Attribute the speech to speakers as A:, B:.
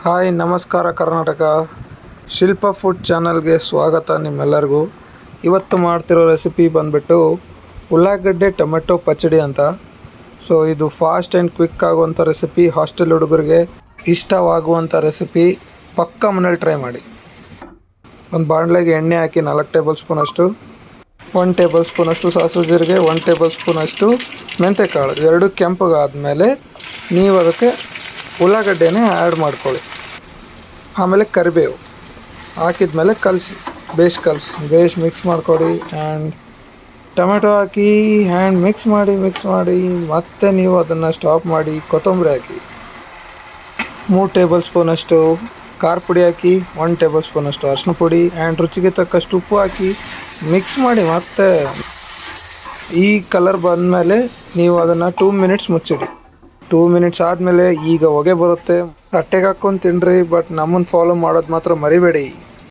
A: Hi ನಮಸ್ಕಾರ ಕರ್ನಾಟಕ. ಶಿಲ್ಪ food ಚಾನಲ್ಗೆ ಸ್ವಾಗತ ನಿಮ್ಮೆಲ್ಲರಿಗೂ. ಇವತ್ತು ಮಾಡ್ತಿರೋ ರೆಸಿಪಿ ಬಂದುಬಿಟ್ಟು ಉಳ್ಳಾಗಡ್ಡೆ ಟೊಮೆಟೊ ಪಚ್ಚಡಿ ಅಂತ. ಸೊ ಇದು ಫಾಸ್ಟ್ ಆ್ಯಂಡ್ ಕ್ವಿಕ್ ಆಗುವಂಥ ರೆಸಿಪಿ, ಹಾಸ್ಟೆಲ್ ಹುಡುಗರಿಗೆ ಇಷ್ಟವಾಗುವಂಥ ರೆಸಿಪಿ. ಪಕ್ಕ ಮನೇಲಿ ಟ್ರೈ ಮಾಡಿ. ಒಂದು ಬಾಣಲೆಗೆ ಎಣ್ಣೆ ಹಾಕಿ 4 ಟೇಬಲ್ ಸ್ಪೂನಷ್ಟು, 1 ಟೇಬಲ್ ಸ್ಪೂನಷ್ಟು ಸಾಸಿವೆ ಜೀರಿಗೆ, 1 ಟೇಬಲ್ ಸ್ಪೂನಷ್ಟು ಮೆಂತ್ಯಕಾಳು, ಎರಡು ಕೆಂಪಗಾದಮೇಲೆ ನೀವು ಅದಕ್ಕೆ ಉಳ್ಳಾಗಡ್ಡೆನೇ ಆ್ಯಡ್ ಮಾಡ್ಕೊಳ್ಳಿ. ಆಮೇಲೆ ಕರಿಬೇವು ಹಾಕಿದ್ಮೇಲೆ ಬೇಸ್ ಮಿಕ್ಸ್ ಮಾಡ್ಕೊಳ್ಳಿ. ಆ್ಯಂಡ್ ಟೊಮೆಟೊ ಹಾಕಿ ಮಿಕ್ಸ್ ಮಾಡಿ ಮತ್ತೆ ನೀವು ಅದನ್ನು ಸ್ಟಾಪ್ ಮಾಡಿ ಕೊತ್ತಂಬರಿ ಹಾಕಿ, 3 ಟೇಬಲ್ ಸ್ಪೂನಷ್ಟು ಖಾರ ಪುಡಿ ಹಾಕಿ, 1 ಟೇಬಲ್ ಸ್ಪೂನಷ್ಟು ಅರಿಶಿನ ಪುಡಿ ಆ್ಯಂಡ್ ರುಚಿಗೆ ತಕ್ಕಷ್ಟು ಉಪ್ಪು ಹಾಕಿ ಮಿಕ್ಸ್ ಮಾಡಿ. ಮತ್ತೆ ಈ ಕಲರ್ ಬಂದಮೇಲೆ ನೀವು ಅದನ್ನು 2 ಮಿನಿಟ್ಸ್ ಮುಚ್ಚಿಡಿ. 2 ಮಿನಿಟ್ಸ್ ಆದಮೇಲೆ ಈಗ ಹೊಗೆ ಬರುತ್ತೆ. ತಟ್ಟೆಗೆ ಹಾಕ್ಕೊಂಡು ತಿನ್ನಿರಿ, ಬಟ್ ನಮ್ಮನ್ನು ಫಾಲೋ ಮಾಡೋದು ಮಾತ್ರ ಮರಿಬೇಡಿ.